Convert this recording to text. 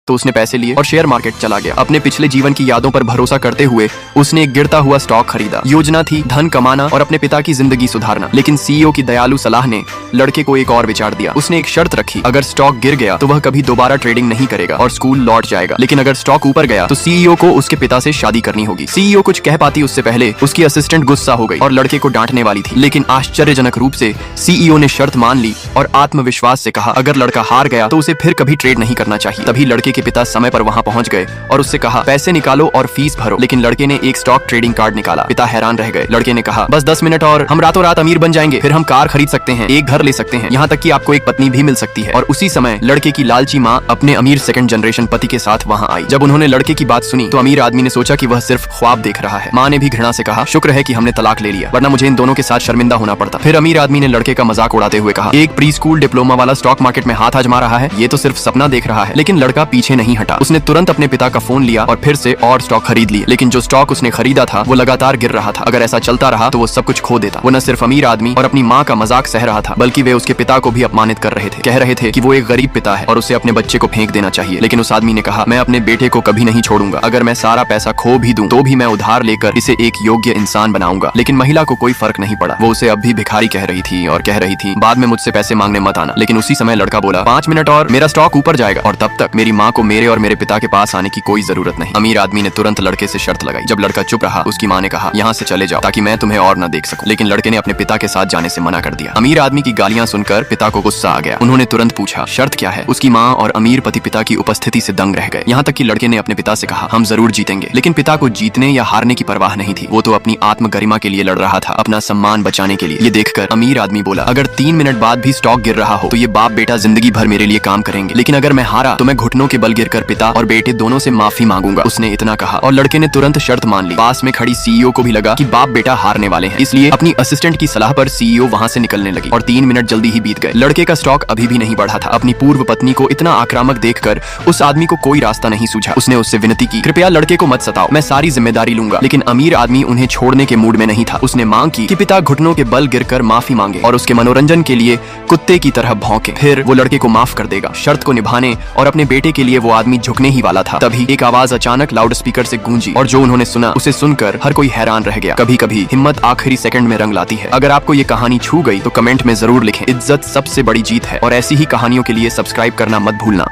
तो उसने पैसे लिए और शेयर मार्केट चला गया। अपने पिछले जीवन की यादों पर भरोसा करते हुए उसने एक गिरता हुआ स्टॉक खरीदा। योजना थी धन कमाना और अपने पिता की जिंदगी सुधारना, लेकिन सीईओ की दयालु सलाह ने लड़के को एक और विचार दिया। उसने एक शर्त रखी, अगर स्टॉक गिर गया तो वह कभी दोबारा ट्रेडिंग नहीं करेगा और स्कूल लौट जाएगा, लेकिन अगर स्टॉक ऊपर गया तो सीईओ को उसके पिता से शादी करनी होगी। सीईओ कुछ कह पाती उससे पहले उसकी असिस्टेंट गुस्सा हो गई और लड़के को डांटने वाली थी, लेकिन आश्चर्यजनक रूप से सीईओ ने शर्त मान ली और आत्मविश्वास से कहा अगर लड़का हार गया तो उसे फिर कभी ट्रेड नहीं करना चाहिए। तभी लड़के के पिता समय पर वहां पहुंच गए और उससे कहा पैसे निकालो और फीस भरो, लेकिन लड़के ने एक स्टॉक ट्रेडिंग कार्ड निकाला। पिता हैरान रह गए। लड़के ने कहा बस 10 मिनट और हम रातों रात अमीर बन जाएंगे, फिर हम कार खरीद सकते हैं, एक घर ले सकते हैं, यहाँ तक कि आपको एक पत्नी भी मिल सकती है। और उसी समय लड़के की लालची माँ अपने अमीर सेकंड जनरेशन पति के साथ वहाँ आई। जब उन्होंने लड़के की बात सुनी तो अमीर आदमी ने सोचा कि वह सिर्फ ख्वाब देख रहा है। माँ ने भी घृणा से कहा शुक्र है कि हमने तलाक ले लिया, वरना मुझे इन दोनों के साथ शर्मिंदा होना पड़ता। फिर अमीर आदमी ने लड़के का मजाक उड़ाते हुए कहा एक प्री स्कूल डिप्लोमा वाला स्टॉक मार्केट में हाथ आजमा रहा है, ये तो सिर्फ सपना देख रहा है। लेकिन लड़का पीछे नहीं हटा। उसने तुरंत अपने पिता का फोन लिया और फिर से और स्टॉक खरीद लिए, लेकिन जो स्टॉक उसने खरीदा था वो लगातार गिर रहा था। अगर ऐसा चलता रहा तो वो सब कुछ खो देता। वो न सिर्फ अमीर आदमी और अपनी माँ का मजाक सह रहा था, बल्कि वे उसके पिता को भी अपमानित कर रहे थे। कह रहे थे कि वो एक गरीब पिता है और उसे अपने बच्चे को फेंक देना चाहिए। लेकिन उस आदमी ने कहा मैं अपने बेटे को कभी नहीं छोड़ूंगा, अगर मैं सारा पैसा खो भी दूं तो भी मैं उधार लेकर इसे एक योग्य इंसान बनाऊंगा। लेकिन महिला को कोई फर्क नहीं पड़ा। वो उसे अब भी भिखारी कह रही थी और कह रही थी बाद में मुझसे पैसे मांगने मत आना। लेकिन उसी समय लड़का बोला 5 मिनट और मेरा स्टॉक ऊपर जाएगा और तब तक मेरी माँ को मेरे और मेरे पिता के पास आने की कोई जरूरत नहीं। अमीर आदमी ने तुरंत लड़के से शर्त लगाई। जब लड़का चुप रहा उसकी माँ ने कहा यहाँ से चले जाओ ताकि मैं तुम्हें और न देख सकूं। लेकिन लड़के ने अपने पिता के साथ जाने से मना कर दिया। अमीर आदमी की गालियां सुनकर पिता को गुस्सा आ गया। उन्होंने तुरंत पूछा शर्त क्या है। उसकी माँ और अमीर पति पिता की उपस्थिति से दंग रह गए। यहाँ तक कि लड़के ने अपने पिता से कहा हम जरूर जीतेंगे। लेकिन पिता को जीतने या हारने की परवाह नहीं थी। वो तो अपनी आत्म गरिमा के लिए लड़ रहा था, अपना सम्मान बचाने के लिए। ये देखकर अमीर आदमी बोला अगर 3 मिनट बाद भी स्टॉक गिर रहा हो तो ये बाप बेटा जिंदगी भर मेरे लिए काम करेंगे, लेकिन अगर मैं हारा तो मैं घुटनों के बल गिरकर पिता और बेटे दोनों से माफी मांगूंगा। उसने इतना कहा और लड़के ने तुरंत शर्त मान ली। पास में खड़ी सीईओ को भी लगा कि बाप बेटा हारने वाले हैं, इसलिए अपनी असिस्टेंट की सलाह पर सीईओ वहां से निकलने लगी और 3 मिनट जल्दी ही बीत गए। लड़के का स्टॉक अभी भी नहीं बढ़ा था। अपनी पूर्व पत्नी को इतना आक्रामक देखकर उस आदमी को कोई रास्ता नहीं सूझा। उसने उससे विनती की कृपया लड़के को मत सताओ, मैं सारी जिम्मेदारी लूंगा। लेकिन अमीर आदमी उन्हें छोड़ने के मूड में नहीं था। उसने मांग की कि पिता घुटनों के बल गिरकर माफी मांगे और उसके मनोरंजन के लिए कुत्ते की तरह भौंके, फिर वो लड़के को माफ कर देगा। शर्त को निभाने और अपने बेटे के लिए वो आदमी झुकने ही वाला था। तभी एक आवाज अचानक लाउड स्पीकर से गूंजी और जो उन्होंने सुना उसे सुनकर हर कोई हैरान रह गया। कभी कभी हिम्मत आखिरी सेकंड में रंग लाती है। अगर आपको ये कहानी छू गई तो कमेंट में जरूर लिखें इज्जत सबसे बड़ी जीत है और ऐसी ही कहानियों के लिए सब्सक्राइब करना मत भूलना।